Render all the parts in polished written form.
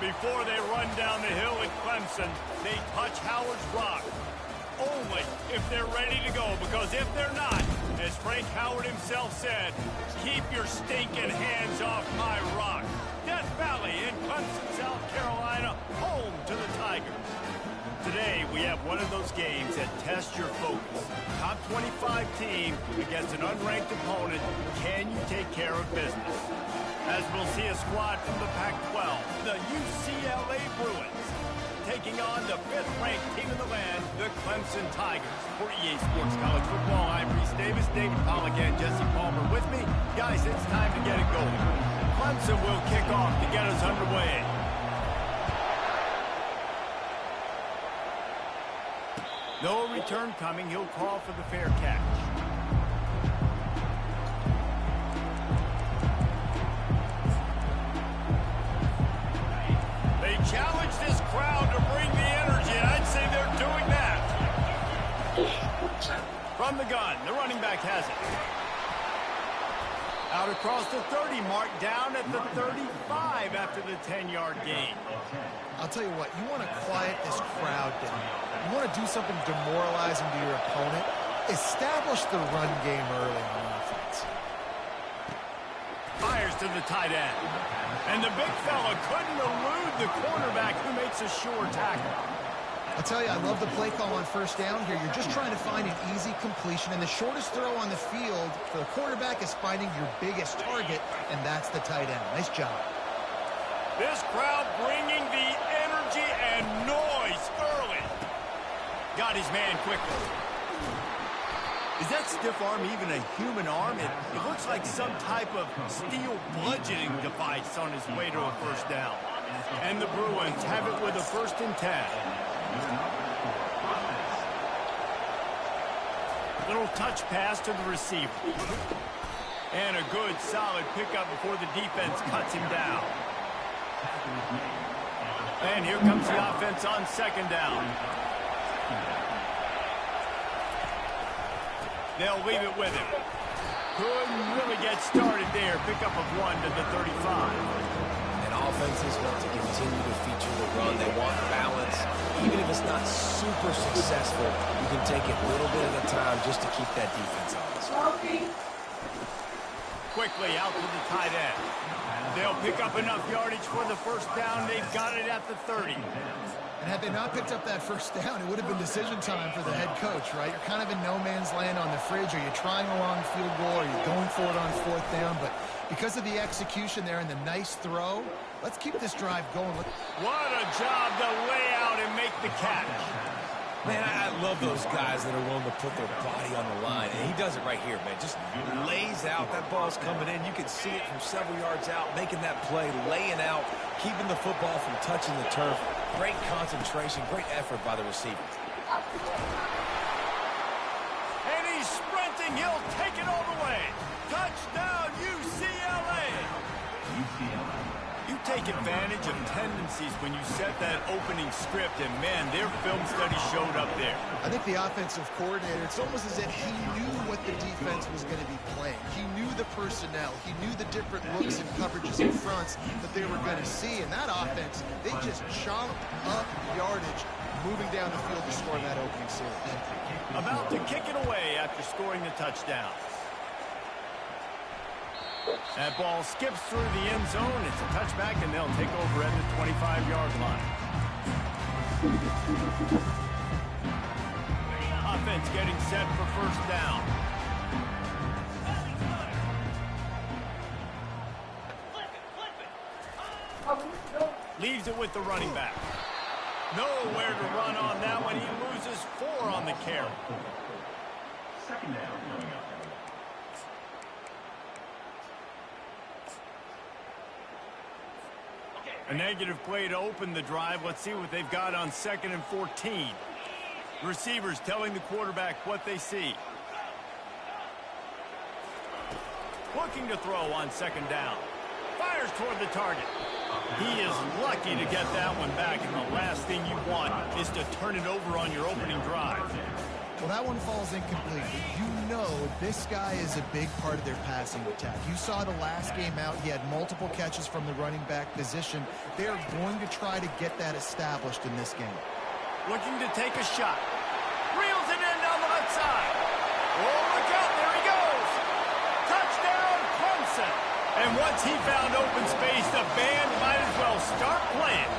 Before they run down the hill at Clemson, they touch Howard's rock. Only if they're ready to go, because if they're not, as Frank Howard himself said, keep your stinking hands off my rock. Death Valley in Clemson, South Carolina, home to the Tigers. Today, we have one of those games that tests your focus. Top 25 team against an unranked opponent. Can you take care of business? As we'll see a squad from the Pac-12, the UCLA Bruins, taking on the 5th-ranked team in the land, the Clemson Tigers. For EA Sports College Football, I'm Reese Davis, David Pollack, and Jesse Palmer with me. Guys, it's time to get it going. Clemson will kick off to get us underway. No return coming. He'll call for the fair catch. They challenge this crowd to bring the energy, and I'd say they're doing that. From the gun, the running back has it. Out across the 30 mark, down at the 35 after the 10-yard gain. I'll tell you what, you want to quiet this crowd down. You want to do something demoralizing to your opponent. Establish the run game early on offense. Fires to the tight end. And the big fella couldn't elude the quarterback who makes a sure tackle. I'll tell you, I love the play call on first down here. You're just trying to find an easy completion, and the shortest throw on the field for the quarterback is finding your biggest target, and that's the tight end. Nice job. This crowd bringing the energy and noise early. Got his man quickly. Is that stiff arm even a human arm? It looks like some type of steel bludgeoning device on his way to a first down. And the Bruins have it with a 1st and 10. Little touch pass to the receiver. And a good, solid pickup before the defense cuts him down. And here comes the offense on 2nd down. They'll leave it with him. Couldn't really get started there. Pickup of 1 to the 35. And offenses want to continue to feature the run. They want balance. Even if it's not super successful, you can take it a little bit at a time just to keep that defense honest. Quickly out to the tight end. They'll pick up enough yardage for the 1st down. They've got it at the 30. And had they not picked up that first down, it would have been decision time for the head coach, right? You're kind of in no man's land on the fridge. Are you trying a long field goal? Are you going for it on 4th down? But because of the execution there and the nice throw, let's keep this drive going. What a job to lay out and make the catch. Man, I love those guys that are willing to put their body on the line. And he does it right here, man. Just lays out. That ball's coming in. You can see it from several yards out, making that play, laying out, keeping the football from touching the turf. Great concentration, great effort by the receiver. And he's sprinting. He'll take it all the way. Touchdown, UCLA. You take advantage of tendencies when you set that opening script, and man, their film study showed up there. I think the offensive coordinator, it's almost as if he knew what the defense was going to be playing. He knew the personnel. He knew the different looks and coverages and fronts that they were going to see. And that offense, they just chopped up yardage moving down the field to score that opening series. About to kick it away after scoring the touchdown. That ball skips through the end zone. It's a touchback, and they'll take over at the 25-yard line. Offense getting set for 1st down. Leaves it with the running back. Nowhere to run on that one. He loses 4 on the carry. 2nd down. A negative play to open the drive. Let's see what they've got on 2nd and 14. The receivers telling the quarterback what they see. Looking to throw on 2nd down. Fires toward the target. He is lucky to get that one back, and the last thing you want is to turn it over on your opening drive. Well, that one falls incomplete. But you know this guy is a big part of their passing attack. You saw the last game out. He had multiple catches from the running back position. They're going to try to get that established in this game. Looking to take a shot. Reels it in down the left side. Oh, look out. There he goes. Touchdown, Clemson. And once he found open space, the band might as well start playing.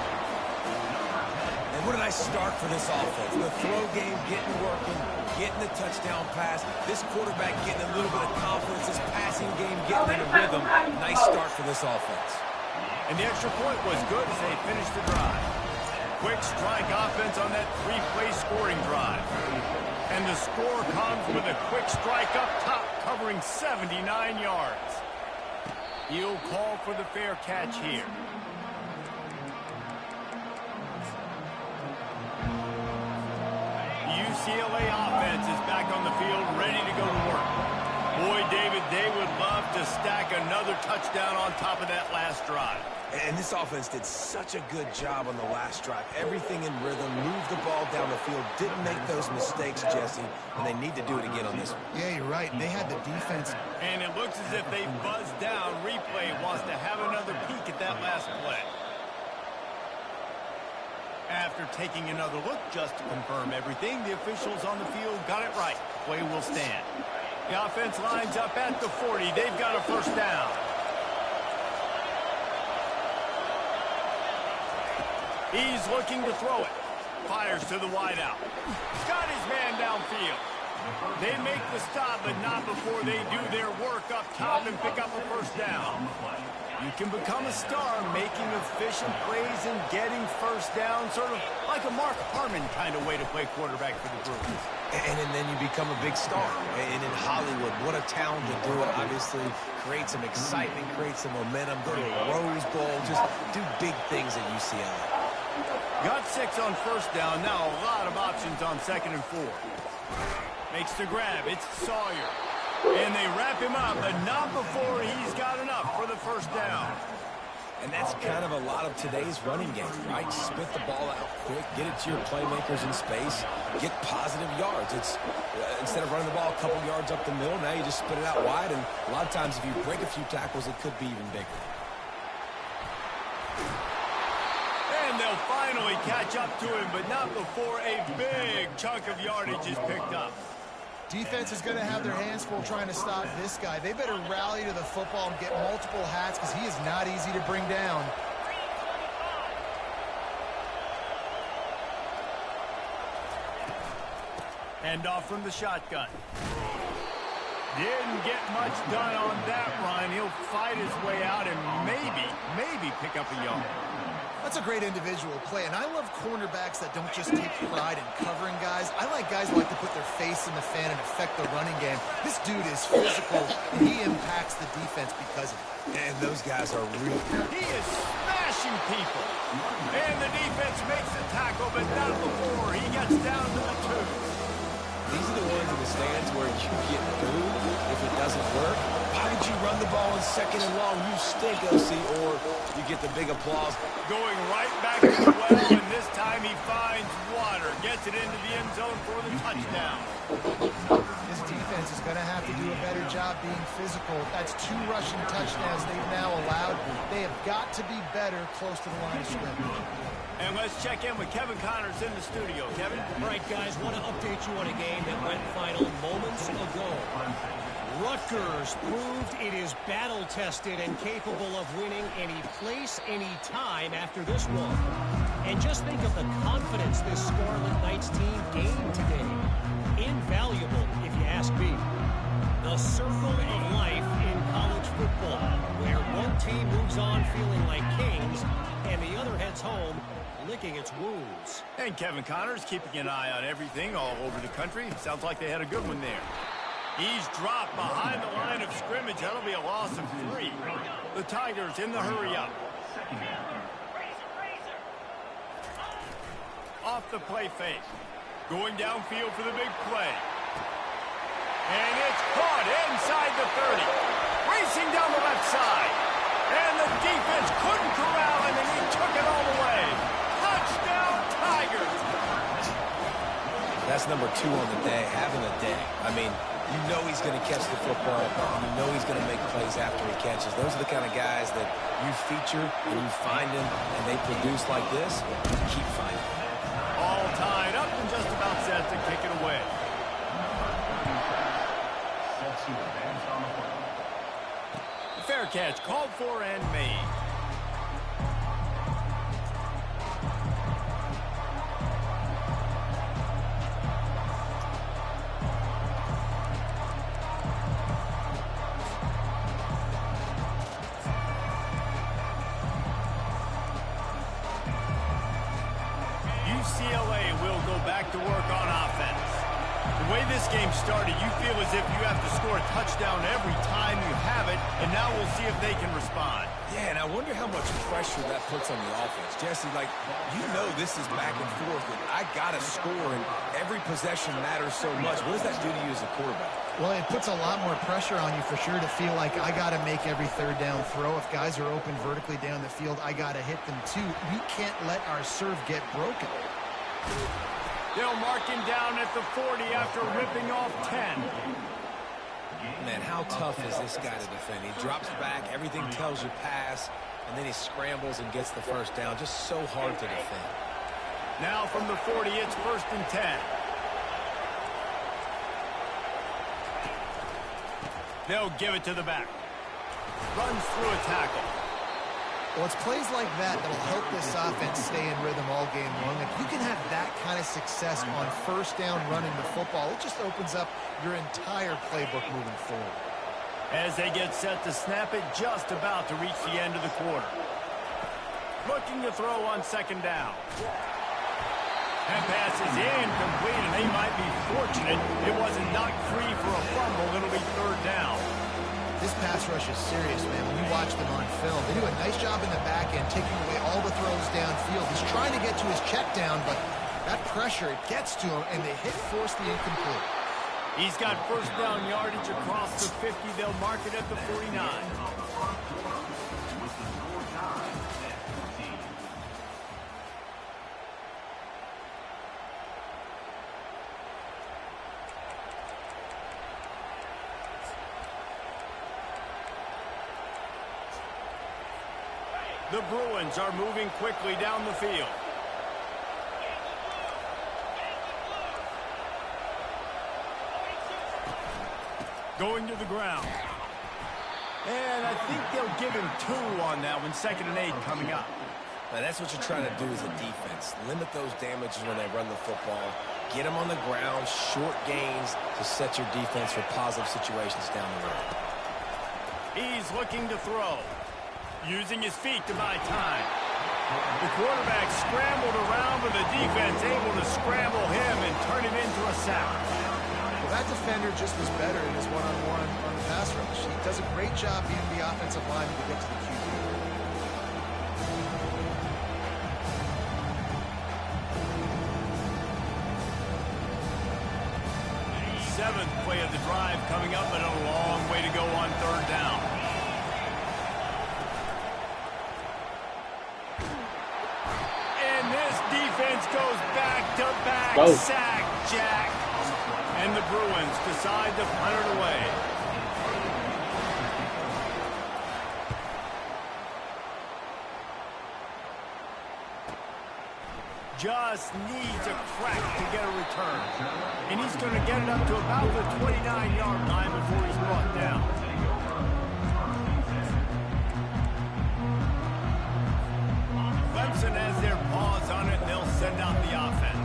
And what did I start for this offense? The throw game getting working, getting the touchdown pass. This quarterback getting a little bit of confidence. This passing game getting in a rhythm. Nice start for this offense. And the extra point was good as they finished the drive. Quick strike offense on that three-play scoring drive. And the score comes with a quick strike up top, covering 79 yards. He'll call for the fair catch here. The UCLA offense is back on the field, ready to go to work. Boy, David, they would love to stack another touchdown on top of that last drive. And this offense did such a good job on the last drive. Everything in rhythm, moved the ball down the field, didn't make those mistakes, Jesse, and they need to do it again on this one. Yeah, you're right. They had the defense. And it looks as if they buzzed down. Replay wants to have another peek at that last play. After taking another look just to confirm everything, the officials on the field got it right. Play will stand. The offense lines up at the 40. They've got a first down. He's looking to throw it. Fires to the wideout. Got his man downfield. They make the stop, but not before they do their work up top and pick up a first down. You can become a star making efficient plays and getting first down, sort of like a Mark Harmon kind of way to play quarterback for the Bruins. And then you become a big star. And in Hollywood, what a town to do it. Obviously, create some excitement, create some momentum, go to a Rose Bowl, just do big things at UCLA. Got 6 on first down. Now a lot of options on 2nd and 4. Makes the grab. It's Sawyer. And they wrap him up, but not before he's got enough for the first down. And that's kind of a lot of today's running game, right? Spit the ball out quick, get it to your playmakers in space, get positive yards. It's instead of running the ball a couple yards up the middle, now you just spit it out wide, and a lot of times if you break a few tackles, it could be even bigger. And they'll finally catch up to him, but not before a big chunk of yardage is picked up. Defense is going to have their hands full trying to stop this guy. They better rally to the football and get multiple hats because he is not easy to bring down. Hand off from the shotgun. Didn't get much done on that run. He'll fight his way out and maybe pick up a yard. That's a great individual play, and I love cornerbacks that don't just take pride in covering guys. I like guys who like to put their face in the fan and affect the running game. This dude is physical, and he impacts the defense because of it. And those guys are real. He is smashing people. And the defense makes the tackle, but not before he gets down to the 2. These are the ones in the stands where you get booed if it doesn't work. Why would you run the ball in 2nd and long? You stink, OC, or you get the big applause. Going right back to the well, and this time he finds water. Gets it into the end zone for the touchdown. This defense is going to have to do a better job being physical. That's 2 rushing touchdowns they've now allowed. They have got to be better close to the line of scrimmage. And let's check in with Kevin Connors in the studio. Kevin? All right, guys, want to update you on a game that went final moments ago. Rutgers proved it is battle-tested and capable of winning any place, any time after this one. And just think of the confidence this Scarlet Knights team gained today. Invaluable, if you ask me. The circle of life in college football, where one team moves on feeling like kings, and the other heads home licking its wounds. And Kevin Connors keeping an eye on everything all over the country. Sounds like they had a good one there. He's dropped behind the line of scrimmage. That'll be a loss of 3. The Tigers in the hurry-up. Off the play fake. Going downfield for the big play. And it's caught inside the 30. Racing down the left side. And the defense couldn't corral him, and he took it all the way. Touchdown, Tigers! That's number 2 on the day, having a day. I mean, you know he's going to catch the football, and you know he's going to make plays after he catches. Those are the kind of guys that you feature and you find them, and they produce like this. Keep finding them. All tied up and just about set to kick it away. Fair catch called for and made. UCLA will go back to work on offense. The way this game started, you feel as if you have to score a touchdown every time you have it, and now we'll see if they can respond. Yeah, and I wonder how much pressure that puts on the offense. Jesse, like, you know this is back and forth, and I got to score, and every possession matters so much. What does that do to you as a quarterback? Well, it puts a lot more pressure on you for sure to feel like I got to make every third down throw. If guys are open vertically down the field, I got to hit them too. We can't let our serve get broken. They'll mark him down at the 40 after ripping off 10. Man, how tough is this guy to defend? He drops back, everything tells you pass, and then he scrambles and gets the first down. Just so hard to defend. Now from the 40, it's 1st and 10. They'll give it to the back. Runs through a tackle. Well, it's plays like that that'll help this offense stay in rhythm all game long. If you can have that kind of success on 1st down running the football, it just opens up your entire playbook moving forward. As they get set to snap it, just about to reach the end of the quarter. Looking to throw on 2nd down. That pass is incomplete, and they might be fortunate it wasn't knocked free for a fumble. It'll be 3rd down. This pass rush is serious, man. When you watch them on film, they do a nice job in the back end, taking away all the throws downfield. He's trying to get to his check down, but that pressure, it gets to him, and they force the incomplete. He's got 1st down yardage across the 50. They'll mark it at the 49. The Bruins are moving quickly down the field. Going to the ground. And I think they'll give him 2 on that one. 2nd and 8 coming up. Now, that's what you're trying to do as a defense. Limit those damages when they run the football. Get them on the ground, short gains to set your defense for positive situations down the road. He's looking to throw. Using his feet to buy time. The quarterback scrambled around, but the defense able to scramble him and turn him into a sack. Well, that defender just was better in his one-on-one on the pass rush. He does a great job being the offensive lineman to get to the QB. 7th play of the drive coming up, and a long way to go on 3rd down. This defense goes back-to-back sack, Jack. And the Bruins decide to punt it away. Just needs a crack to get a return. And he's going to get it up to about the 29-yard line before he's brought down. Clemson has their paws on it, and they'll send out the offense.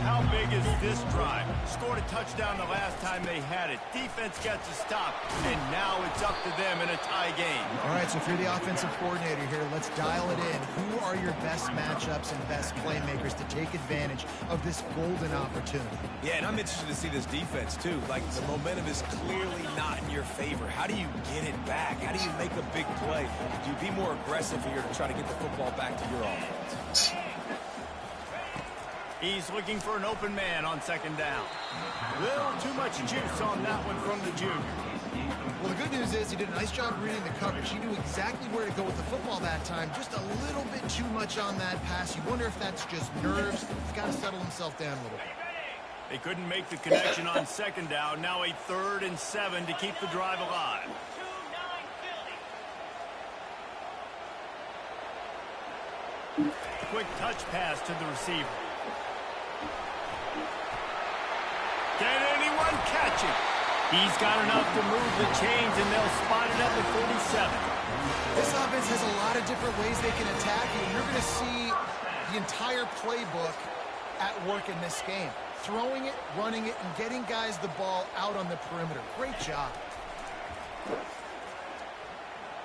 How big is this drive? Scored a touchdown the last time they had it. Defense gets a stop, and now it's up to them in a tie game. All right, so if you're the offensive coordinator here, let's dial it in. Who are your best matchups and best playmakers to take advantage of this golden opportunity? Yeah, and I'm interested to see this defense, too. Like, the momentum is clearly not in your favor. How do you get it back? How do you make a big play? Do you be more aggressive here to try to get the football back to your offense? He's looking for an open man on 2nd down. Little too much juice on that one from the junior. Well, the good news is he did a nice job reading the coverage. He knew exactly where to go with the football that time. Just a little bit too much on that pass. You wonder if that's just nerves. He's got to settle himself down a little bit. They couldn't make the connection on second down. Now a 3rd and 7 to keep the drive alive. Quick touch pass to the receiver. Can anyone catch it? He's got enough to move the chains, and they'll spot it at the 47. This offense has a lot of different ways they can attack you. You're going to see the entire playbook at work in this game. Throwing it, running it, and getting guys the ball out on the perimeter. Great job.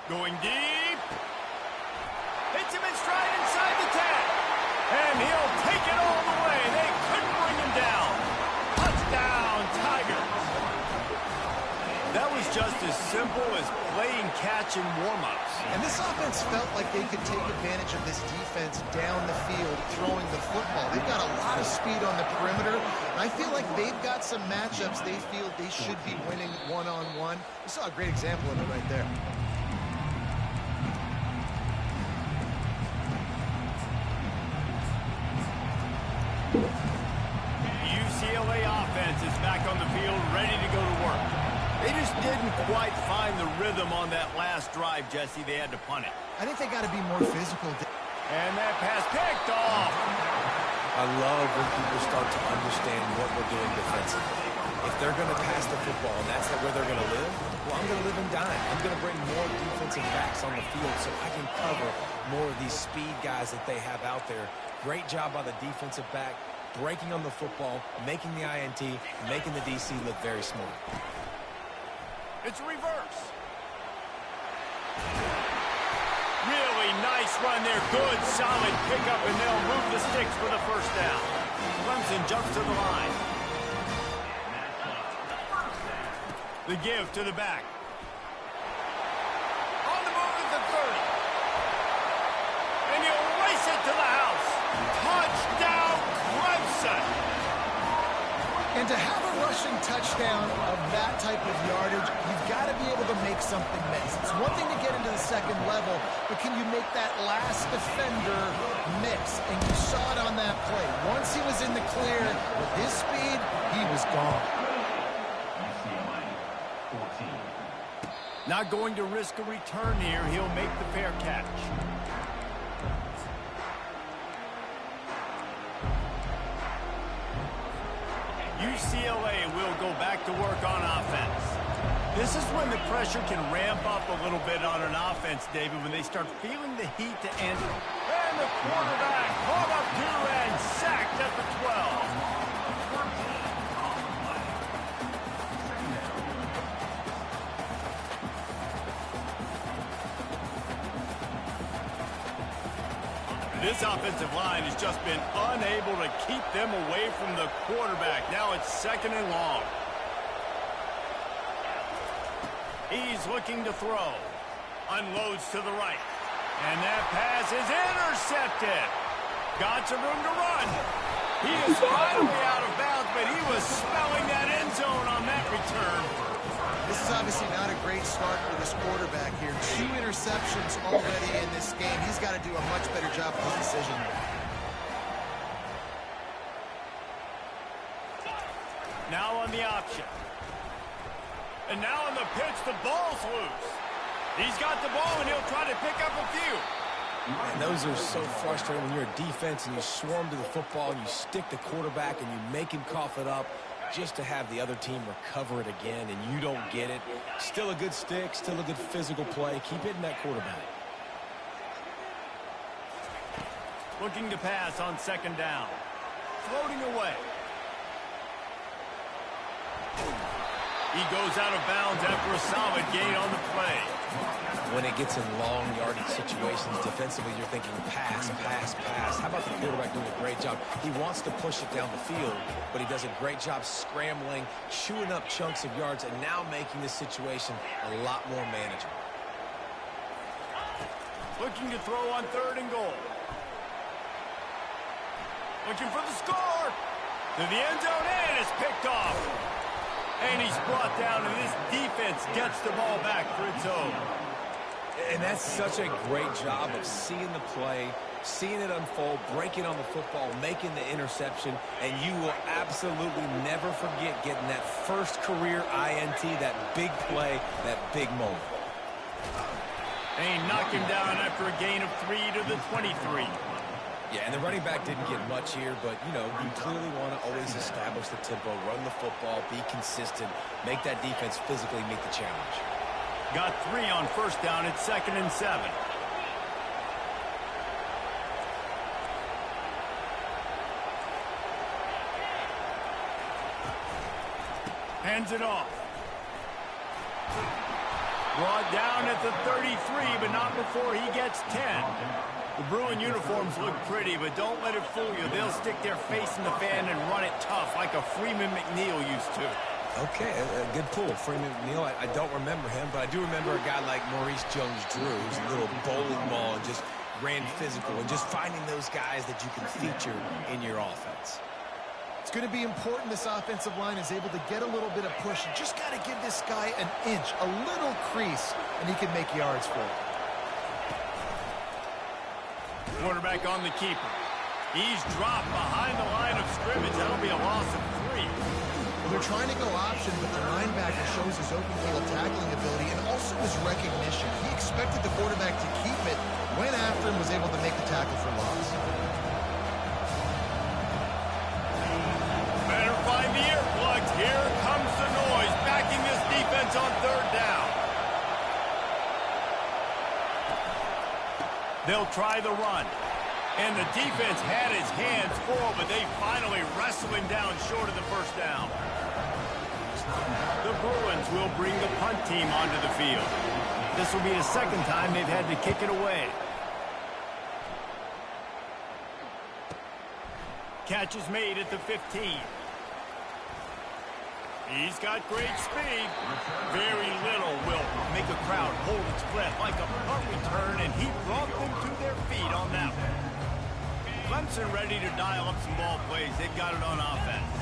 Going deep. Hits him in stride inside the 10. And he'll take it all the way. They couldn't bring him down. Touchdown, Tigers. That was just as simple as playing catch in warm-ups. And this offense felt like they could take advantage of this defense down the field throwing the football. They've got a lot of speed on the perimeter, and I feel like they've got some matchups they feel they should be winning one-on-one. We saw a great example of it right there. The UCLA offense is back on the field, ready to go to work. They just didn't quite find the rhythm on that last drive, Jesse. They had to punt it. I think they got to be more physical. And that pass picked off. I love when people start to understand what we're doing defensively. If they're going to pass the football and that's where they're going to live, well, I'm going to live and dine. I'm going to bring more defensive backs on the field so I can cover more of these speed guys that they have out there. Great job by the defensive back, breaking on the football, making the INT, making the DC look very smart. It's a reverse. Really nice run there. Good, solid pickup, and they'll move the sticks for the first down. Clemson jumps to the line. The give to the back. On the move at the 30. And he'll race it to the house. Touchdown, Clemson. And to have a rushing touchdown of that type of yardage, you've got to be able to make something miss. It's one thing to get into the second level, but can you make that last defender miss? And you saw it on that play. Once he was in the clear with his speed, he was gone. Not going to risk a return here. He'll make the fair catch. UCLA will go back to work on offense. This is when the pressure can ramp up a little bit on an offense, David, when they start feeling the heat to end it. And the quarterback caught up to and sacked at the 12. This offensive line has just been unable to keep them away from the quarterback. Now it's 2nd and long. He's looking to throw. Unloads to the right. And that pass is intercepted. Got some room to run. He is finally out of bounds, but he was smelling that end zone on that return. This is obviously not a great start for this quarterback here. 2 interceptions already in this game. He's got to do a much better job with his decision making. Now on the option. And now on the pitch, the ball's loose. He's got the ball, and he'll try to pick up a few. And those are so frustrating when you're a defense and you swarm to the football and you stick the quarterback and you make him cough it up just to have the other team recover it again and you don't get it. Still a good stick, still a good physical play. Keep hitting that quarterback. Looking to pass on 2nd down. Floating away. He goes out of bounds after a solid gain on the play. When it gets in long yardage situations, defensively, you're thinking pass, pass, pass. How about the quarterback doing a great job? He wants to push it down the field, but he does a great job scrambling, chewing up chunks of yards, and now making this situation a lot more manageable. Looking to throw on 3rd and goal. Looking for the score. To the end zone, and it's picked off. And he's brought down, and this defense gets the ball back for its own. And that's such a great job of seeing the play, seeing it unfold, breaking on the football, making the interception, and you will absolutely never forget getting that first career INT, that big play, that big moment. They knock him down after a gain of 3 to the 23. Yeah, and the running back didn't get much here, but, you know, you clearly want to always establish the tempo, run the football, be consistent, make that defense physically meet the challenge. Got 3 on first down. It's 2nd and 7. Hands it off. Brought down at the 33, but not before he gets 10. The Bruin uniforms look pretty, but don't let it fool you. They'll stick their face in the fan and run it tough like a Freeman McNeil used to. Okay, a good pull. Freeman McNeil, I don't remember him, but I do remember a guy like Maurice Jones-Drew, who's a little bowling ball and just ran physical, and just finding those guys that you can feature in your offense. It's going to be important this offensive line is able to get a little bit of push. You just got to give this guy an inch, a little crease, and he can make yards for it. Quarterback on the keeper. He's dropped behind the line of scrimmage. That'll be a loss of 3. Well, they're trying to go option, but the linebacker shows his open field tackling ability and also his recognition. He expected the quarterback to keep it, went after him, was able to make the tackle for loss. Better find the earplugs. Here comes the noise, backing this defense on 3rd down. They'll try the run. And the defense had his hands full, but they finally wrestle him down short of the first down. The Bruins will bring the punt team onto the field. This will be the 2nd time they've had to kick it away. Catch is made at the 15. He's got great speed. Very little will make a crowd hold its breath like a punt return, and he brought them to their feet on that one. Clemson ready to dial up some ball plays. They've got it on offense.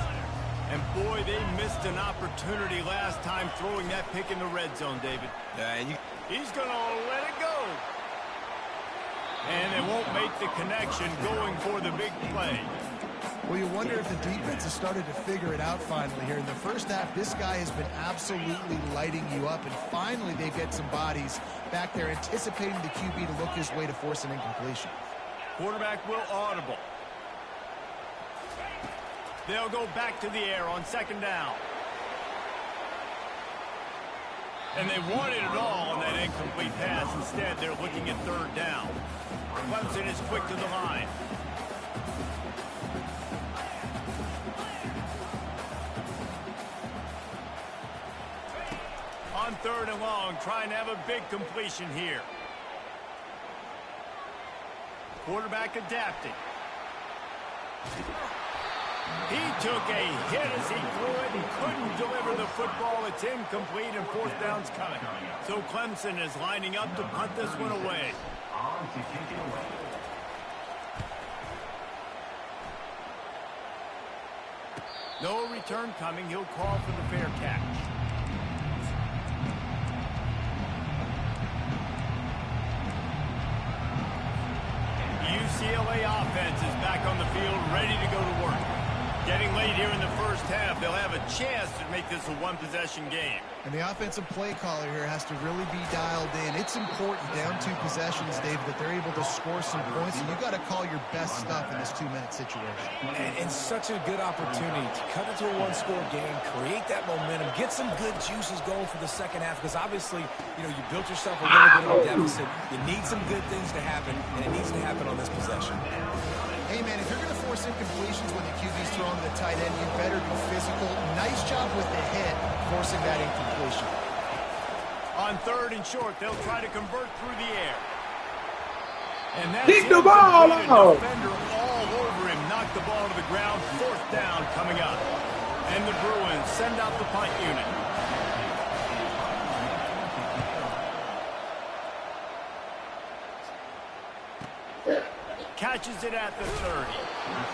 And boy, they missed an opportunity last time throwing that pick in the red zone, David. He's going to let it go. And they won't make the connection going for the big play. Well, you wonder if the defense has started to figure it out finally here. In the first half, this guy has been absolutely lighting you up, and finally they get some bodies back there anticipating the QB to look his way to force an incompletion. Quarterback will audible. They'll go back to the air on 2nd down. And they wanted it all on that incomplete pass. Instead, they're looking at 3rd down. Clemson is quick to the line. On 3rd and long, trying to have a big completion here. Quarterback adapting. He took a hit as he threw it and couldn't deliver the football. It's incomplete and 4th down's coming. So Clemson is lining up to punt this one away. No return coming. He'll call for the fair catch. UCLA offense is back on the field, ready to go to work. Getting late here in the first half, they'll have a chance to make this a one-possession game. And the offensive play caller here has to really be dialed in. It's important down 2 possessions, Dave, that they're able to score some points, and you got to call your best stuff in this 2-minute situation. And such a good opportunity to cut into a 1-score game, create that momentum, get some good juices going for the second half, because obviously, you know, you built yourself a little bit of a deficit. You need some good things to happen, and it needs to happen on this possession. Hey, man, if you're going to force incompletions when the QB's throwing to the tight end, you better be physical. Nice job with the hit, forcing that incompletion. On 3rd and short, they'll try to convert through the air. And that's Kick the ball out. Defender all over him, knocked the ball to the ground. 4th down coming up. And the Bruins send out the punt unit. Catches it at the 30.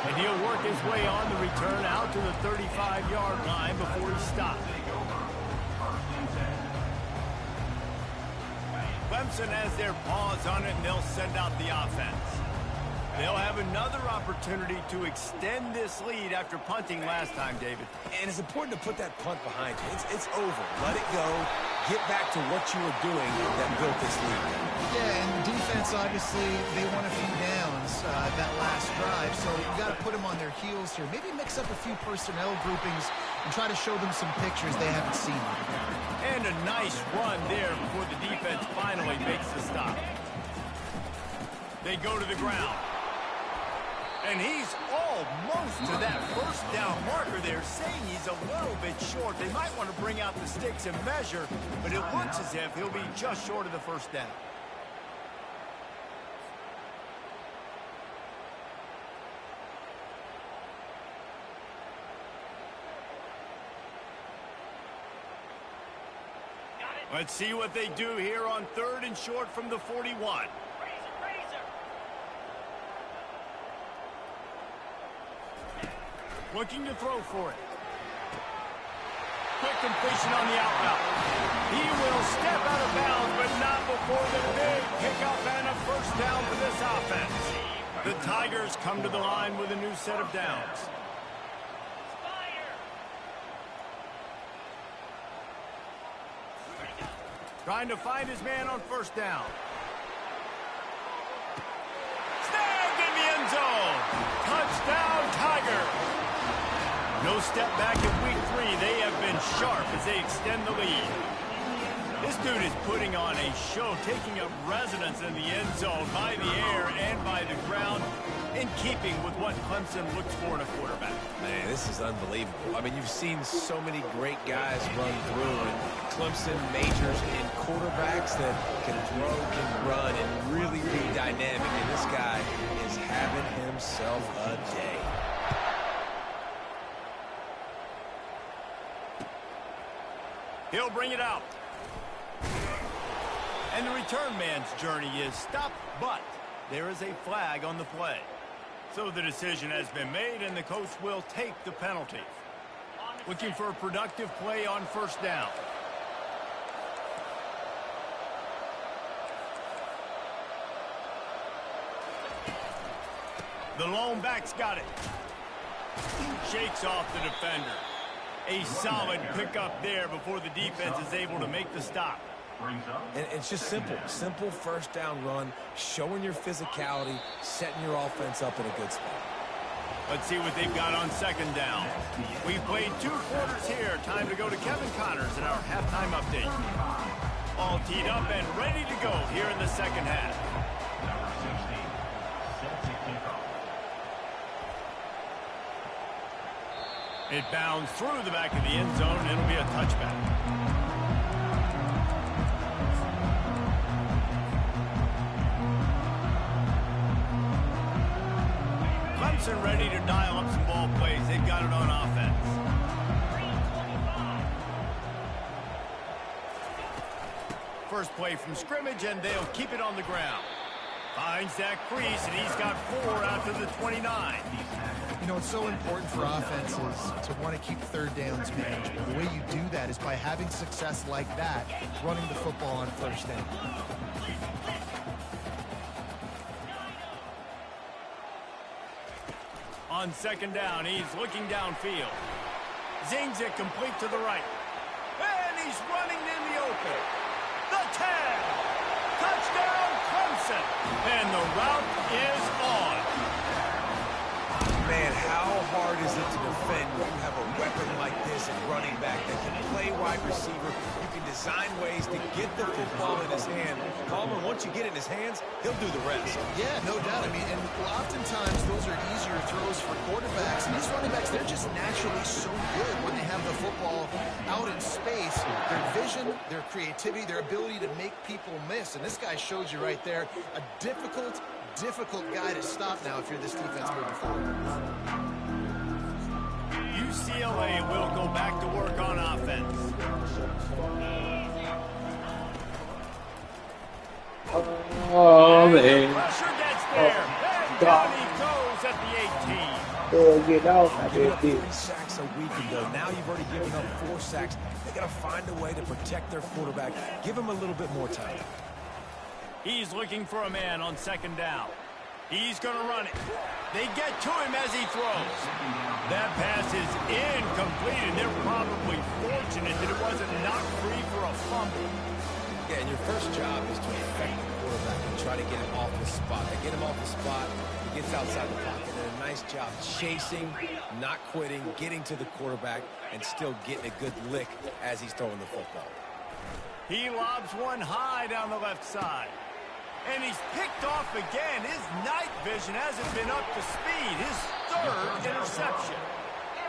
And he'll work his way on the return out to the 35-yard line before he stops. Clemson has their paws on it, and they'll send out the offense. They'll have another opportunity to extend this lead after punting last time, David. And it's important to put that punt behind you. It's over. Let it go. Get back to what you were doing that built this lead. Yeah, and defense, obviously, they won a few downs that last drive, so you got to put them on their heels here. Maybe mix up a few personnel groupings and try to show them some pictures they haven't seen. And a nice run there before the defense finally makes the stop. They go to the ground. And he's almost to that first down marker there, saying he's a little bit short. They might want to bring out the sticks and measure, but it looks as if he'll be just short of the first down. Let's see what they do here on 3rd and short from the 41. Looking to throw for it. Quick completion on the out route. He will step out of bounds, but not before the big pickup and a first down for this offense. The Tigers come to the line with a new set of downs. Trying to find his man on first down. Snagged in the end zone. Touchdown, Tigers. No step back in week 3. They have been sharp as they extend the lead. This dude is putting on a show, taking up residence in the end zone by the air and by the ground, in keeping with what Clemson looks for in a quarterback. Man, this is unbelievable. I mean, you've seen so many great guys run through, and Clemson majors in quarterbacks that can throw, can run, and really be dynamic. And this guy is having himself a day. He'll bring it out. And the return man's journey is stopped, but there is a flag on the play. So the decision has been made, and the coach will take the penalty. Looking for a productive play on first down. The lone back's got it. Shakes off the defender. A solid pickup there before the defense is able to make the stop. And it's just simple. Simple first down run, showing your physicality, setting your offense up in a good spot. Let's see what they've got on second down. We've played 2 quarters here. Time to go to Kevin Connors in our halftime update. All teed up and ready to go here in the second half. It bounds through the back of the end zone, and it'll be a touchback. Clemson ready to dial up some ball plays. They've got it on offense. First play from scrimmage, and they'll keep it on the ground. Finds that crease, and he's got 4 out to the 29. You know, it's so important for offenses to want to keep third downs manageable. The way you do that is by having success like that, running the football on first down. On second down, he's looking downfield. Zings it complete to the right. And he's running in the open. The 10. Touchdown, Clemson. And the route is on. Man, how hard is it to defend when you have a weapon like this at running back that can play wide receiver? You can design ways to get the football in his hand. Palmer, once you get it in his hands, he'll do the rest. Yeah, no doubt. I mean, and oftentimes those are easier throws for quarterbacks. And these running backs, they're just naturally so good when they have the football out in space. Their vision, their creativity, their ability to make people miss. And this guy shows you right there a difficult guy to stop now if you're this defense moving forward. UCLA will go back to work on offense. Oh, man. Pressure gets there. And down he goes at the 18. Get off. I Giving just up did. 3 sacks a week ago. Now you've already given up 4 sacks. They got to find a way to protect their quarterback. Give him a little bit more time. He's looking for a man on second down. He's going to run it. They get to him as he throws. That pass is incomplete, and they're probably fortunate that it wasn't knocked free for a fumble. Yeah, and your first job is to affect the quarterback and try to get him off the spot. They get him off the spot, he gets outside the pocket, and a nice job chasing, not quitting, getting to the quarterback, and still getting a good lick as he's throwing the football. He lobs one high down the left side. And he's picked off again. His night vision hasn't been up to speed. His third interception.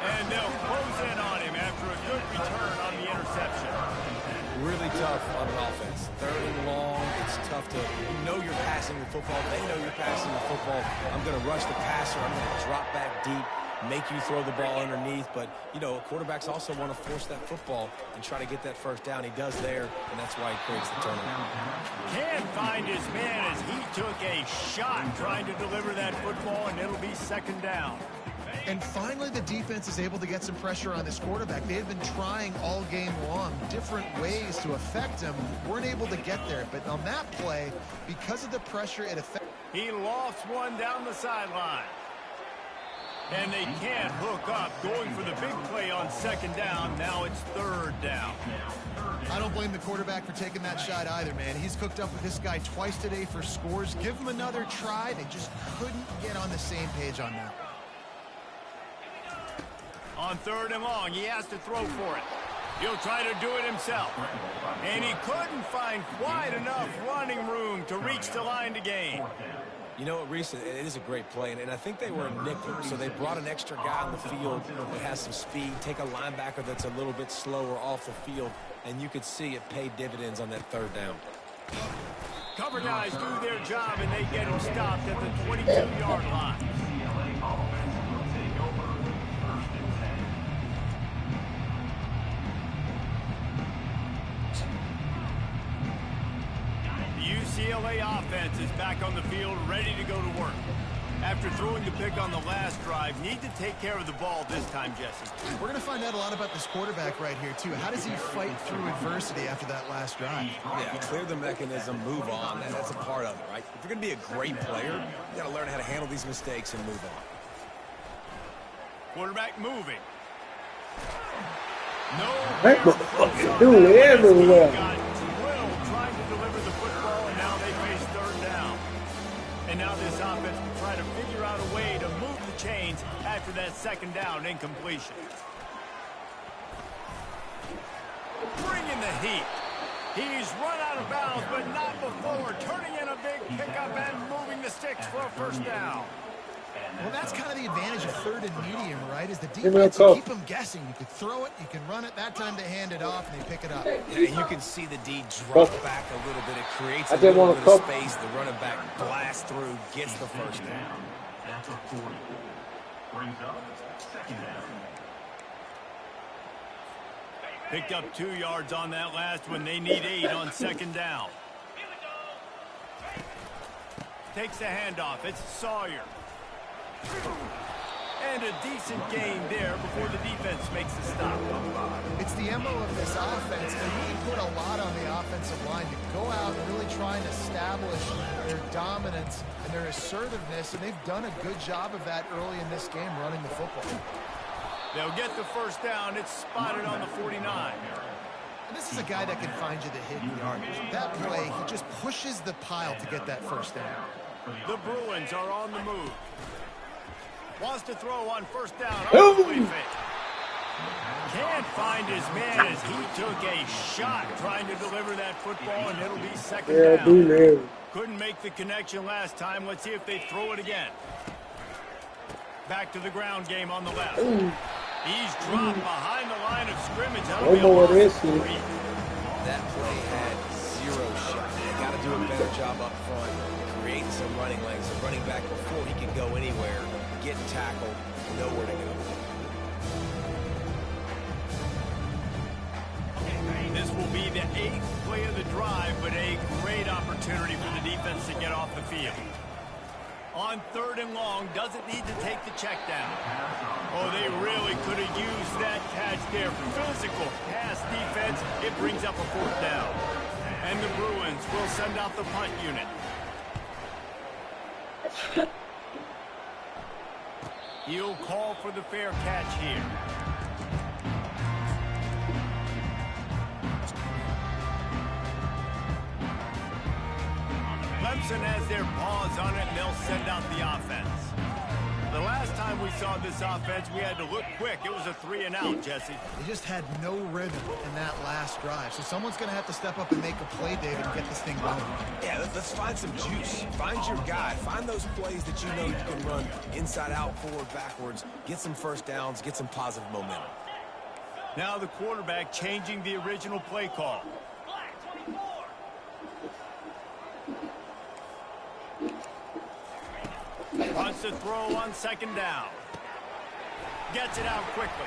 And they'll close in on him after a good return on the interception. Really tough on an offense. Third and long, it's tough to, you know you're passing the football. They know you're passing the football. I'm going to rush the passer. I'm going to drop back deep, make you throw the ball underneath. But, you know, quarterbacks also want to force that football and try to get that first down. He does there, and that's why he creates the turnover. Can't find his man as he took a shot trying to deliver that football, and it'll be second down. And finally, the defense is able to get some pressure on this quarterback. They had been trying all game long different ways to affect him. Weren't able to get there. But on that play, because of the pressure it affected. He lofts one down the sideline. And they can't hook up, going for the big play on second down. Now it's third down. I don't blame the quarterback for taking that shot either, man. He's cooked up with this guy twice today for scores. Give him another try. They just couldn't get on the same page on that. On third and long, he has to throw for it. He'll try to do it himself. And he couldn't find quite enough running room to reach the line to gain. You know what, Reese, it is a great play, and I think they were a nickel, so they brought an extra guy on the field that has some speed, take a linebacker that's a little bit slower off the field, and you could see it paid dividends on that third down. Cover guys do their job, and they get him stopped at the 22-yard line. UCLA offense is back on the field, ready to go to work. After throwing the pick on the last drive, need to take care of the ball this time, Jesse. We're going to find out a lot about this quarterback right here, too. How does he fight through adversity after that last drive? Yeah, clear the mechanism, move on. That's a part of it, right? If you're going to be a great player, you got to learn how to handle these mistakes and move on. Quarterback moving. No. That motherfucker doing it everywhere. Trying to deliver the football, and now they face third down. And now this offense will try to figure out a way to move the chains after that second down incompletion. Bringing the heat. He's run out of bounds, but not before. Turning in a big pickup and moving the sticks for a first down. Well, that's kind of the advantage of third and medium, right? Is the defense, you keep them guessing. You could throw it, you can run it. That time they hand it off, and they pick it up. Yeah, and you can see the D drop back a little bit. It creates a little bit of space. The running back blasts through, gets the first down. Picked up 2 yards on that last one. They need 8 on second down. Takes the handoff. It's Sawyer. And a decent gain there before the defense makes the stop. It's the MO of this offense. They really put a lot on the offensive line to go out and really try and establish their dominance and their assertiveness, and they've done a good job of that early in this game running the football. They'll get the first down. It's spotted on the 49. And this is a guy that can find you the hidden yardage. That play, he just pushes the pile to get that first down. The Bruins are on the move. Wants to throw on first down. Can't find his man as he took a shot trying to deliver that football, and it'll be second down. Couldn't make the connection last time. Let's see if they throw it again. Back to the ground game on the left. He's dropped behind the line of scrimmage. That'll be a loss of 3. That play had 0 shot. They got to do a better job up front, creating some running lanes. The running back before he can go anywhere, getting tackled, nowhere to go. This will be the 8th play of the drive, but a great opportunity for the defense to get off the field. On third and long, doesn't need to take the check down. Oh, they really could have used that catch there. Physical pass defense. It brings up a fourth down. And the Bruins will send out the punt unit. He'll call for the fair catch here. Clemson has their paws on it, and they'll send out the offense. The last time we saw this offense, we had to look quick. It was a 3-and-out, Jesse. They just had no rhythm in that last drive. So someone's going to have to step up and make a play, David, and get this thing going. Yeah, let's find some juice. Find your guy. Find those plays that you know you can run inside out, forward, backwards. Get some first downs. Get some positive momentum. Now the quarterback changing the original play call. Wants to throw on second down. Gets it out quickly.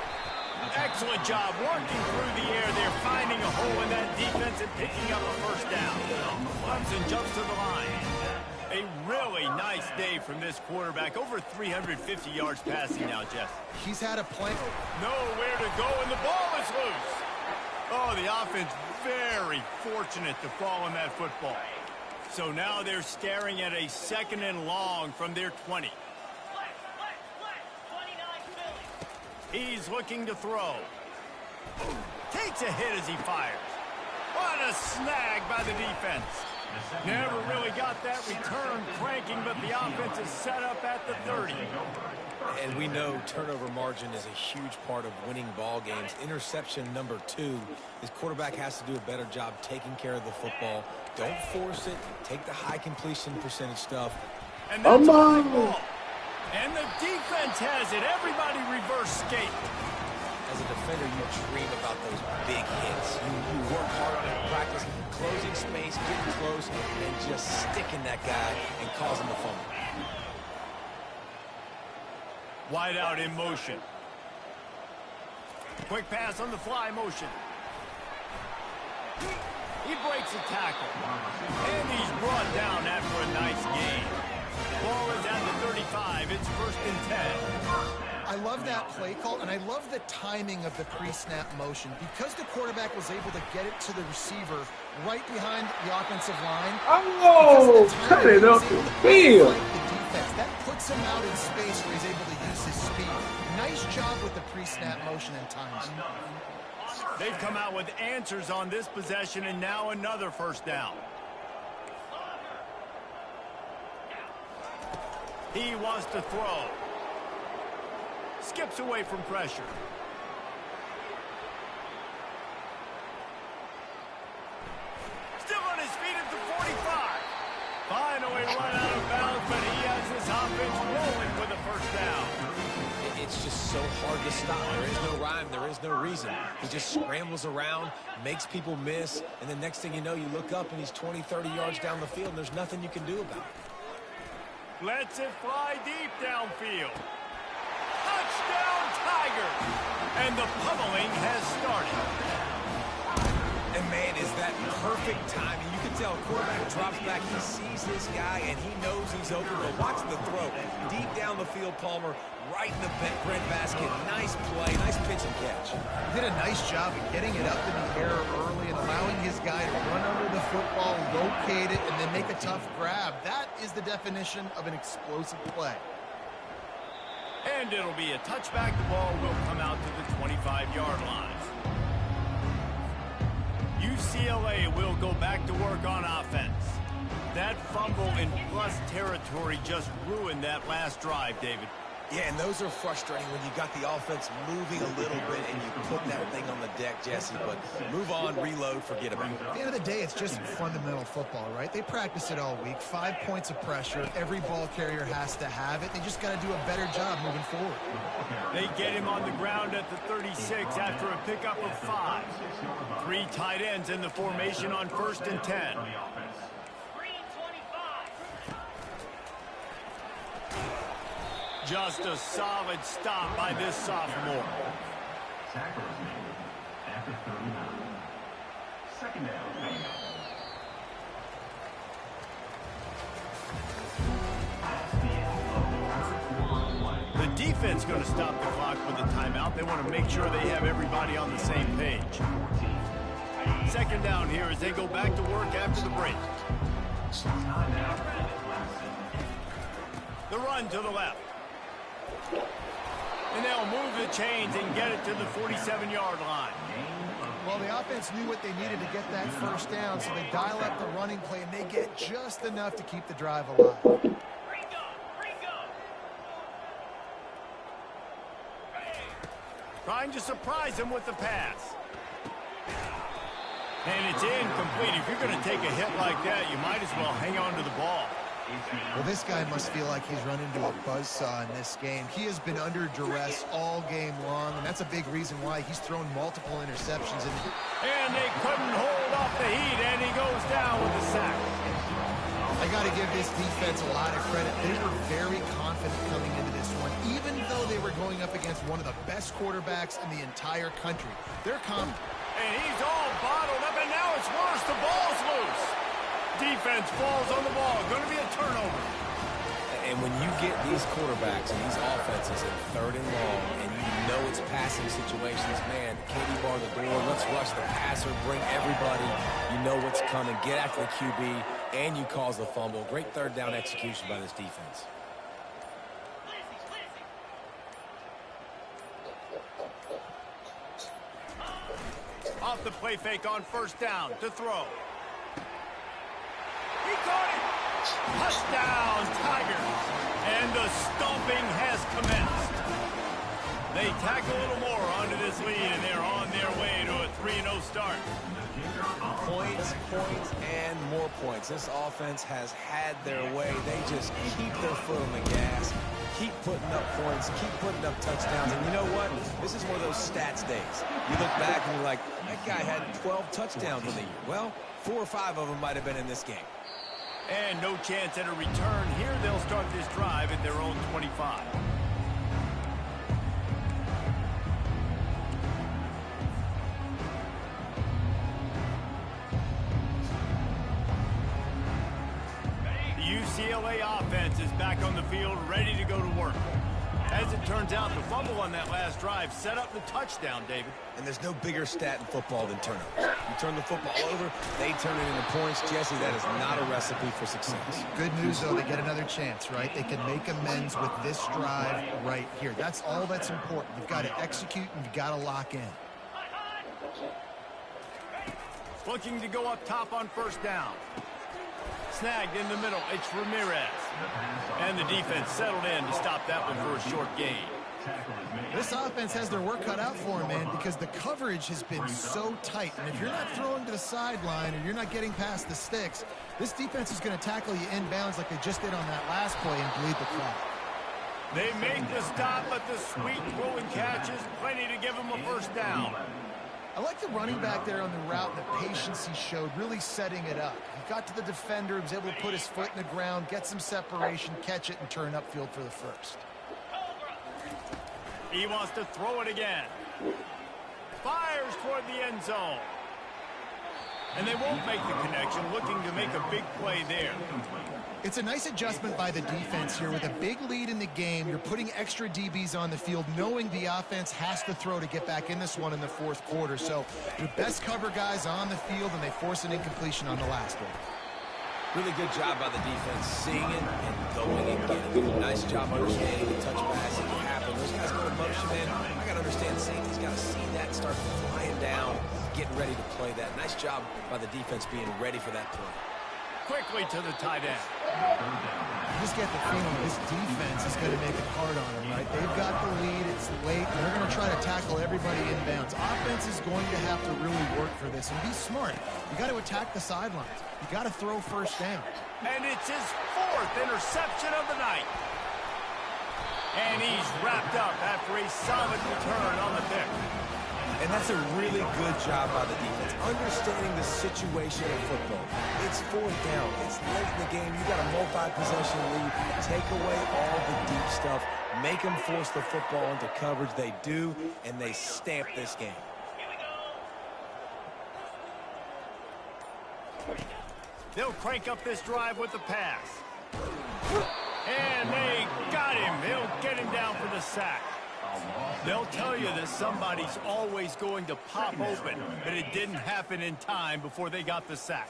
Excellent job working through the air. They're finding a hole in that defense and picking up a first down. Clemson jumps to the line. A really nice day from this quarterback. Over 350 yards passing now, Jeff. He's had a play. Nowhere to go, and the ball is loose. Oh, the offense very fortunate to fall on that football. So now they're staring at a 2nd and long from their 20. He's looking to throw. Takes a hit as he fires. What a snag by the defense. Never really got that return cranking, but the offense is set up at the 30. And we know turnover margin is a huge part of winning ball games. Interception number 2. His quarterback has to do a better job taking care of the football. Don't force it. Take the high completion percentage stuff. And that's a high ball. And the defense has it. Everybody reverse skate. As a defender, you dream about those big hits. You work hard on it in practice, closing space, getting close, and just sticking that guy and causing the fumble. Wide out in motion. Quick pass on the fly motion. He breaks a tackle. And he's brought down after a nice gain. Ball is at the 35. It's 1st and 10. I love that play call, and I love the timing of the pre-snap motion. Because the quarterback was able to get it to the receiver right behind the offensive line. Oh, cut it up the field. That puts him out in space where he's able to use his speed. Nice job with the pre-snap motion and times. They've come out with answers on this possession, and now another first down. He wants to throw. Skips away from pressure. Still on his feet at the 45. Finally run out of bounds, but he has his offense rolling with a first down. It's just so hard to stop. There is no rhyme. There is no reason. He just scrambles around, makes people miss, and the next thing you know, you look up and he's 20, 30 yards down the field, and there's nothing you can do about it. Lets it fly deep downfield. Touchdown, Tigers! And the pummeling has started. And, man, is that perfect timing. You can tell quarterback drops back. He sees his guy, and he knows he's open. But watch the throw. Deep down the field, Palmer, right in the breadbasket. Nice play, nice pitch and catch. He did a nice job of getting it up in the air early and allowing his guy to run under the football, locate it, and then make a tough grab. That is the definition of an explosive play. And it'll be a touchback. The ball will come out to the 25-yard line. UCLA will go back to work on offense. That fumble in plus territory just ruined that last drive, David. Yeah, and those are frustrating when you got the offense moving a little bit and you put that thing on the deck, Jesse. But move on, reload, forget about it. At the end of the day, it's just fundamental football, right? They practice it all week. 5 points of pressure. Every ball carrier has to have it. They just got to do a better job moving forward. They get him on the ground at the 36 after a pickup of 5. 3 tight ends in the formation on 1st and 10. Just a solid stop by this sophomore. After 39. 2nd down. The defense going to stop the clock with a timeout. They want to make sure they have everybody on the same page. 2nd down here as they go back to work after the break. The run to the left. And they'll move the chains and get it to the 47-yard line. Well, the offense knew what they needed to get that first down, so they dial up the running play, and they get just enough to keep the drive alive. Trying to surprise him with the pass. And it's incomplete. If you're going to take a hit like that, you might as well hang on to the ball. Well, this guy must feel like he's run into a buzzsaw in this game. He has been under duress all game long, and that's a big reason why he's thrown multiple interceptions. And they couldn't hold off the heat, and he goes down with a sack. I got to give this defense a lot of credit. They were very confident coming into this one, even though they were going up against one of the best quarterbacks in the entire country. They're confident. And he's all bottled up, and now it's worse. The ball's loose. Defense falls on the ball. Going to be a turnover. And when you get these quarterbacks and these offenses in 3rd and long, and you know it's passing situations, man, can't bar the door, let's rush the passer, bring everybody. You know what's coming. Get after the QB, and you cause the fumble. Great 3rd down execution by this defense. Off the play fake on 1st down to throw. He caught it. Touchdown, Tigers. And the stomping has commenced. They tack a little more onto this lead, and they're on their way to a 3-0 start. Points, and more points. This offense has had their way. They just keep their foot on the gas, keep putting up points, keep putting up touchdowns. And you know what? This is one of those stats days. You look back and you're like, that guy had 12 touchdowns in the year. Well, 4 or 5 of them might have been in this game. And no chance at a return here. They'll start this drive at their own 25. The UCLA offense is back on the field, ready to go to work. As it turns out, the fumble on that last drive set up the touchdown, David. And there's no bigger stat in football than turnovers. You turn the football over, they turn it into points. Jesse, that is not a recipe for success. Good news, though, they get another chance, right? They can make amends with this drive right here. That's all that's important. You've got to execute, and you've got to lock in. Looking to go up top on 1st down. Snagged in the middle. It's Ramirez. And the defense settled in to stop that one for a short gain. This offense has their work cut out for them, man, because the coverage has been so tight. And if you're not throwing to the sideline or you're not getting past the sticks, this defense is going to tackle you inbounds like they just did on that last play and bleed the clock. They make the stop, but the sweet throw and catches plenty to give them a 1st down. I like the running back there on the route and the patience he showed, really setting it up. He got to the defender, he was able to put his foot in the ground, get some separation, catch it, and turn upfield for the 1st. He wants to throw it again. Fires toward the end zone. And they won't make the connection, looking to make a big play there. It's a nice adjustment by the defense here. With a big lead in the game, you're putting extra DBs on the field, knowing the offense has to throw to get back in this one in the 4th quarter. So your best cover guys on the field, and they force an incompletion on the last one. Really good job by the defense, seeing it and going and getting it. Nice job understanding the touch pass that can happen. Those guys go to motion, man. I got to understand safety's got to see that and start flying down, getting ready to play that. Nice job by the defense being ready for that play. Quickly to the tight end. You just get the feeling this defense is going to make it hard on them, right? They've got the lead, it's late, and they're going to try to tackle everybody inbounds. Offense is going to have to really work for this and be smart. You got to attack the sidelines. You got to throw 1st down. And it's his 4th interception of the night. And he's wrapped up after a solid return on the pick. And that's a really good job by the defense, understanding the situation of football. It's 4th down. It's late in the game. You got a multi-possession lead. Take away all the deep stuff. Make them force the football into coverage. They do, and they stamp this game. They'll crank up this drive with the pass. And they got him. They'll get him down for the sack. They'll tell you that somebody's always going to pop open, but it didn't happen in time before they got the sack.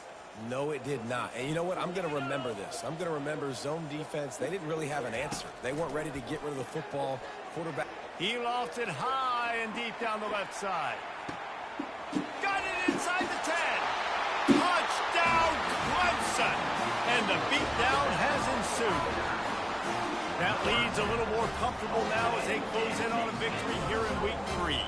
No, it did not. And you know what? I'm going to remember this. I'm going to remember zone defense. They didn't really have an answer. They weren't ready to get rid of the football. Quarterback. He lofts it high and deep down the left side. Got it inside the 10. Touchdown, Clemson. And the beatdown has ensued. That lead's a little more comfortable now as they close in on a victory here in week 3.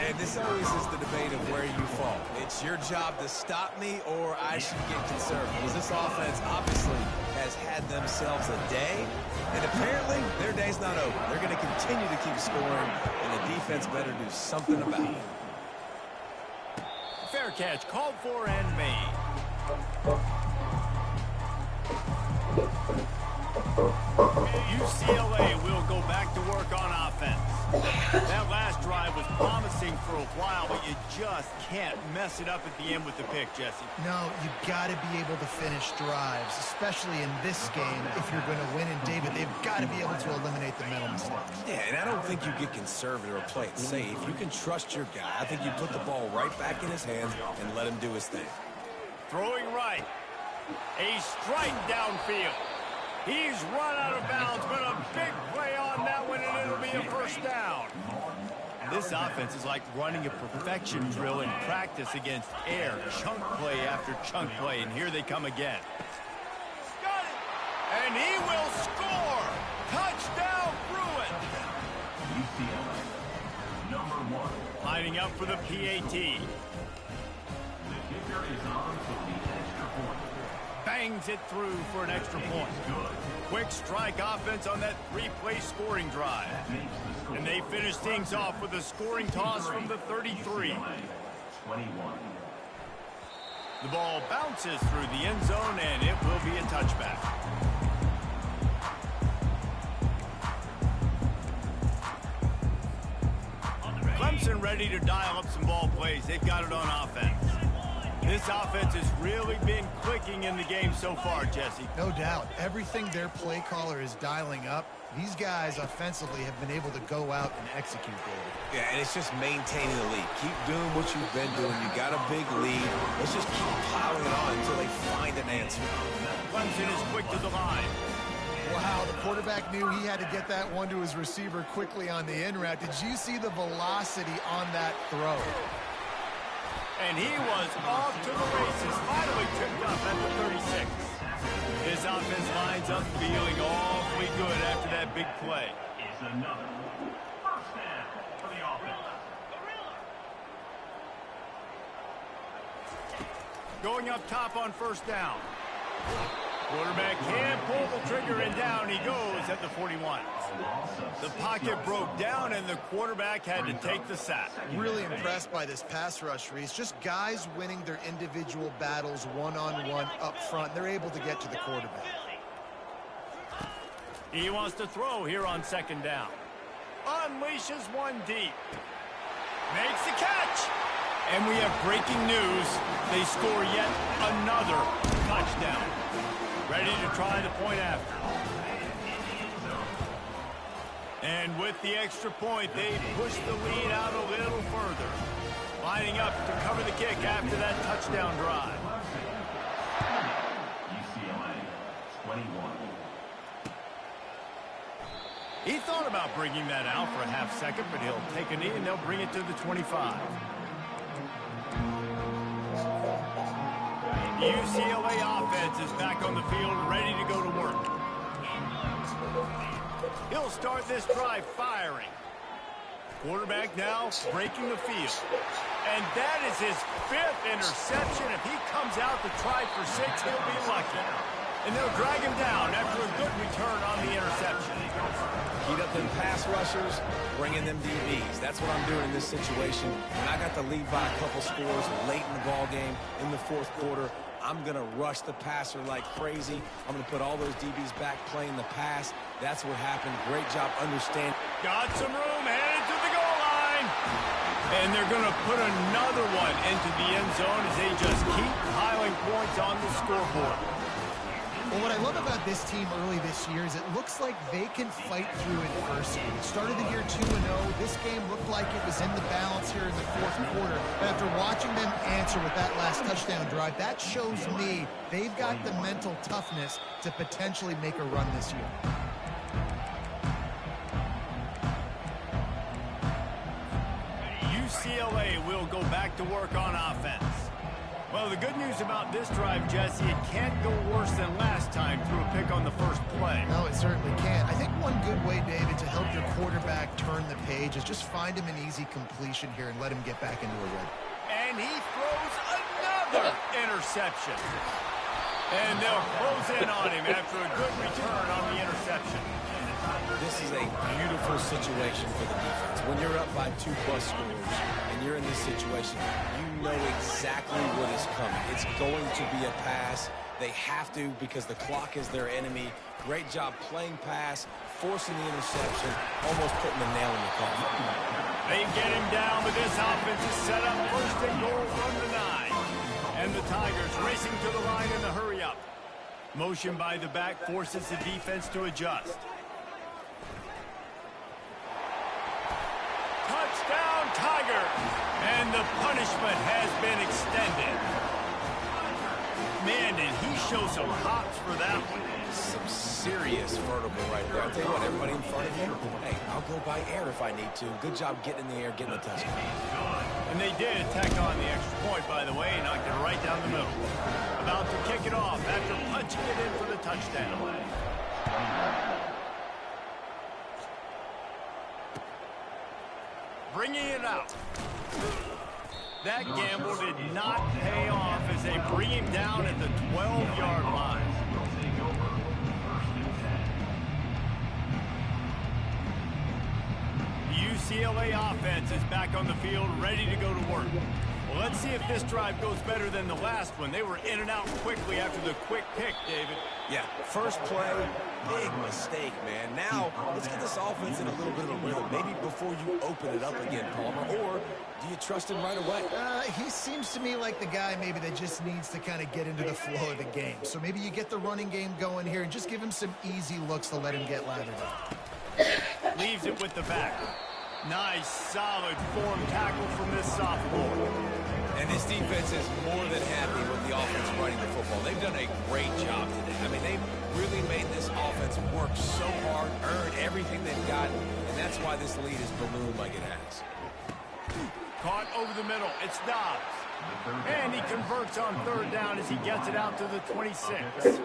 And this always is the debate of where you fall. It's your job to stop me or I should get conservative. Because this offense obviously has had themselves a day. And apparently their day's not over. They're going to continue to keep scoring. And the defense better do something about it. Fair catch called for and made. UCLA will go back to work on offense. That last drive was promising for a while, but you just can't mess it up at the end with the pick, Jesse. No, you got to be able to finish drives, especially in this game. If you're going to win, and David, they've got to be able to eliminate the mental mistakes. Yeah, and I don't think you get conservative or play it safe. You can trust your guy. I think you put the ball right back in his hands and let him do his thing. Throwing right. A strike downfield. He's run out of bounds, but a big play on that one, and it'll be a first down. This offense is like running a perfection drill in practice against air. Chunk play after chunk play, and here they come again. Got it! And he will score! Touchdown, Bruins! UCLA, number 1. Lining up for the PAT. The kicker is on for the extra point. Bangs it through for an extra point. Quick strike offense on that 3-play scoring drive. And they finish things off with a scoring toss from the 33. 21. The ball bounces through the end zone, and it will be a touchback. Clemson ready to dial up some ball plays. They've got it on offense. This offense has really been clicking in the game so far, Jesse. No doubt. Everything their play caller is dialing up, these guys offensively have been able to go out and execute, David. Yeah, and it's just maintaining the lead. Keep doing what you've been doing. You got a big lead. Let's just keep piling it on until they find an answer. Clemson is quick to the line. Wow, the quarterback knew he had to get that one to his receiver quickly on the in route. Did you see the velocity on that throw? And he was off to the races, finally tripped up at the 36. His offense lines up feeling awfully good after that big play. Is another first down for the offense. Going up top on first down. Quarterback can't pull the trigger, and down he goes at the 41. The pocket broke down, and the quarterback had to take the sack. Really impressed by this pass rush, Reese. Just guys winning their individual battles one-on-one up front. They're able to get to the quarterback. He wants to throw here on second down. Unleashes one deep. Makes the catch. And we have breaking news. They score yet another touchdown. Ready to try the point after. And with the extra point, they push the lead out a little further. Lining up to cover the kick after that touchdown drive. UCLA, 21. He thought about bringing that out for a half second, but he'll take a knee and they'll bring it to the 25. The UCLA offense is back on the field, ready to go to work. He'll start this drive firing. Quarterback now breaking the field. And that is his 5th interception. If he comes out to try for 6, he'll be lucky. And they'll drag him down after a good return on the interception. Heat up them pass rushers, bring in them DBs. That's what I'm doing in this situation. When I got the lead by a couple scores late in the ball game in the 4th quarter, I'm going to rush the passer like crazy. I'm going to put all those DBs back playing the pass. That's what happened. Great job understanding. Got some room, headed to the goal line. And they're going to put another one into the end zone as they just keep piling points on the scoreboard. Well, what I love about this team early this year is it looks like they can fight through adversity. Started the year 2-0. This game looked like it was in the balance here in the fourth quarter. But after watching them answer with that last touchdown drive, that shows me they've got the mental toughness to potentially make a run this year. UCLA will go back to work on offense. Well, the good news about this drive, Jesse, it can't go worse than last time through a pick on the first play. No, it certainly can't. I think one good way, David, to help your quarterback turn the page is just find him an easy completion here and let him get back into a rhythm. And he throws another interception. And they'll close in on him after a good return on the interception. This is a beautiful situation for the defense. When you're up by 2+ scores and you're in this situation, you know exactly what is coming. It's going to be a pass. They have to because the clock is their enemy. Great job playing pass, forcing the interception, almost putting the nail in the coffin. They get him down, but this offense is set up first and goal from the 9. And the Tigers racing to the line in the hurry-up. Motion by the back forces the defense to adjust. Touchdown, Tigers! And the punishment has been extended. Man, did he show some hops for that one. Some serious vertical right there. I'll tell you what, everybody in front of you, hey, I'll go by air if I need to. Good job getting in the air, getting the touchdown. And they did tack on the extra point, by the way, knocked it right down the middle. About to kick it off after punching it in for the touchdown. Bringing it out. That gamble did not pay off as they bring him down at the 12-yard line. The UCLA offense is back on the field, ready to go to work. Well, let's see if this drive goes better than the last one. They were in and out quickly after the quick pick, David. Yeah, first play, big mistake, man. Now, let's get this offense in a little bit of a rhythm. Maybe before you open it up again, Palmer, or do you trust him right away? He seems to me like the guy maybe that just needs to kind of get into the flow of the game. So maybe you get the running game going here and just give him some easy looks to let him get lathered up. Leaves it with the back. Nice, solid form tackle from this sophomore. And this defense is more than happy with the offense running the football. They've done a great job today. I mean, they've really made this offense work so hard, earn everything they've got, and that's why this lead is ballooned like it has. Caught over the middle. It's Dobbs. And he converts on third down as he gets it out to the 26.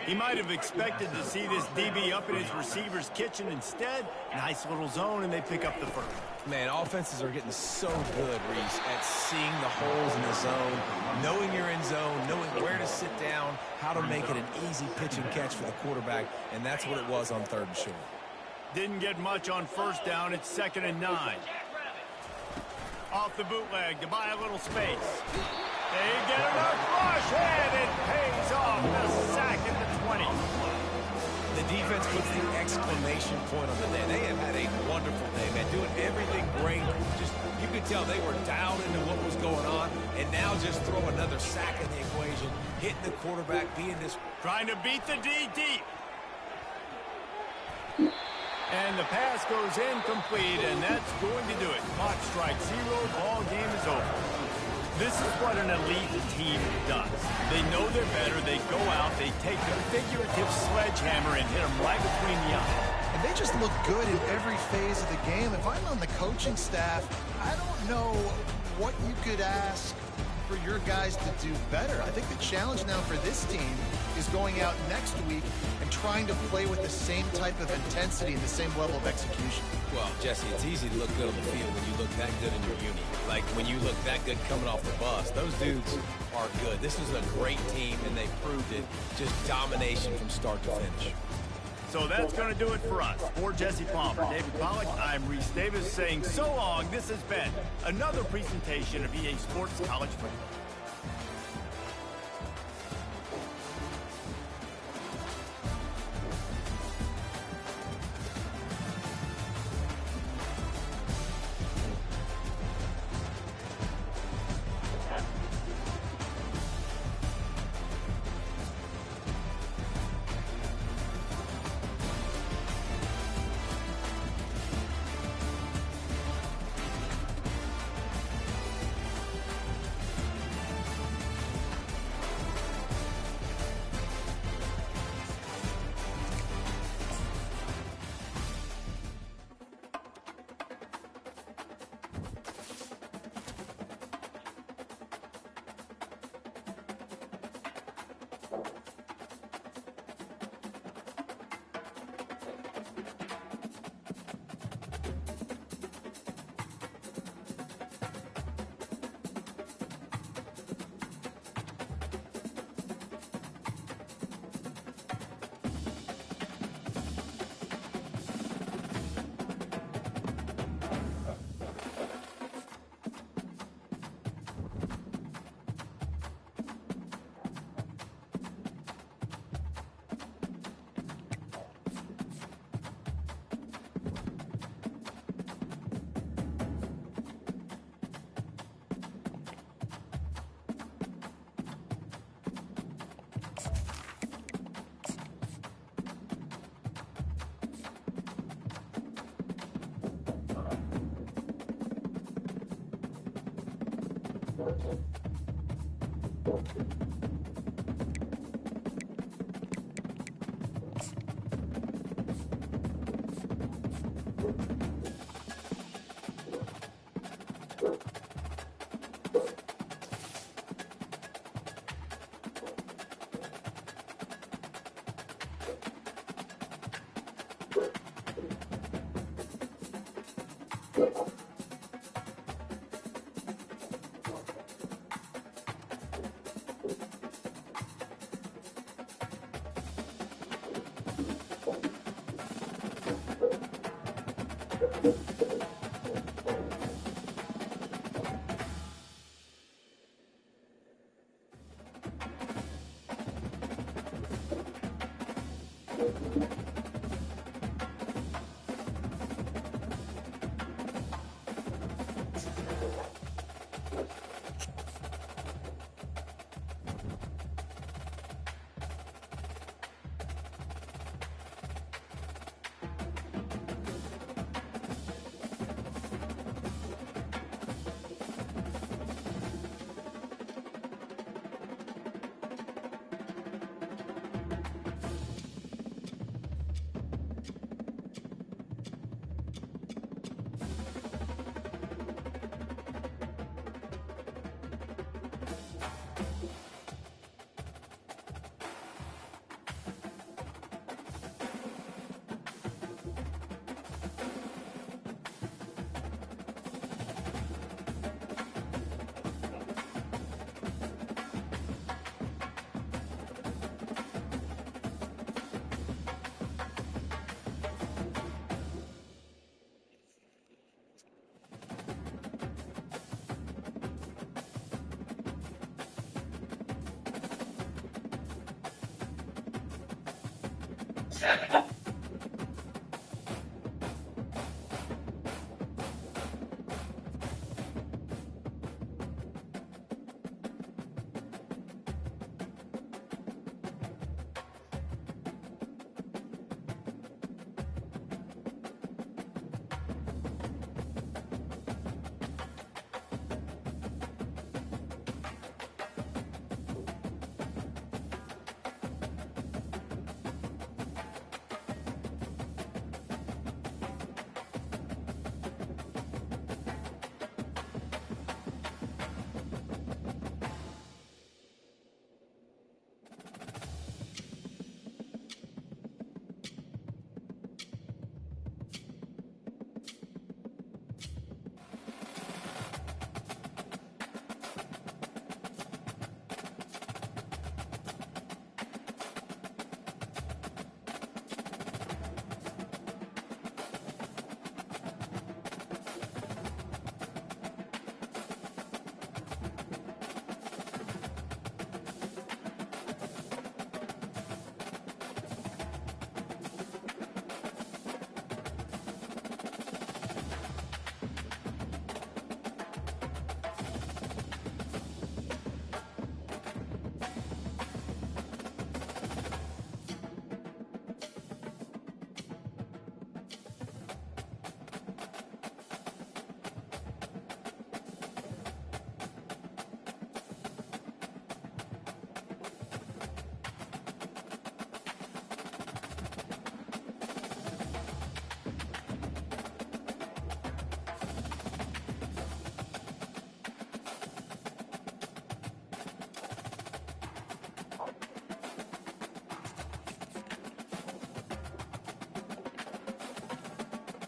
He might have expected to see this DB up in his receiver's kitchen. Instead, nice little zone, and they pick up the first. Man, offenses are getting so good, Reese, at seeing the holes in the zone, knowing you're in zone, knowing where to sit down, how to make it an easy pitch and catch for the quarterback, and that's what it was on third and short. Didn't get much on first down. It's 2nd and 9. Off the bootleg to buy a little space. They get enough rush, and it pays off. The sack at the 20. The defense puts the exclamation point on the day. They have had a wonderful day, man, doing everything great. Just, you could tell they were dialed into what was going on, and now just throw another sack in the equation, hitting the quarterback, being this... Trying to beat the D deep. And the pass goes incomplete, and that's going to do it. Clock strikes 0, ball game is over. This is what an elite team does. They know they're better, they go out, they take the figurative sledgehammer and hit them right between the eyes. And they just look good in every phase of the game. If I'm on the coaching staff, I don't know what you could ask for your guys to do better. I think the challenge now for this team is going out next week and trying to play with the same type of intensity and the same level of execution. Well, Jesse, it's easy to look good on the field when you look that good in your uni. Like when you look that good coming off the bus. Those dudes are good. This is a great team, and they proved it. Just domination from start to finish. So that's going to do it for us. For Jesse Palmer, David Pollack, I'm Reese Davis saying so long. This has been another presentation of EA Sports College Football.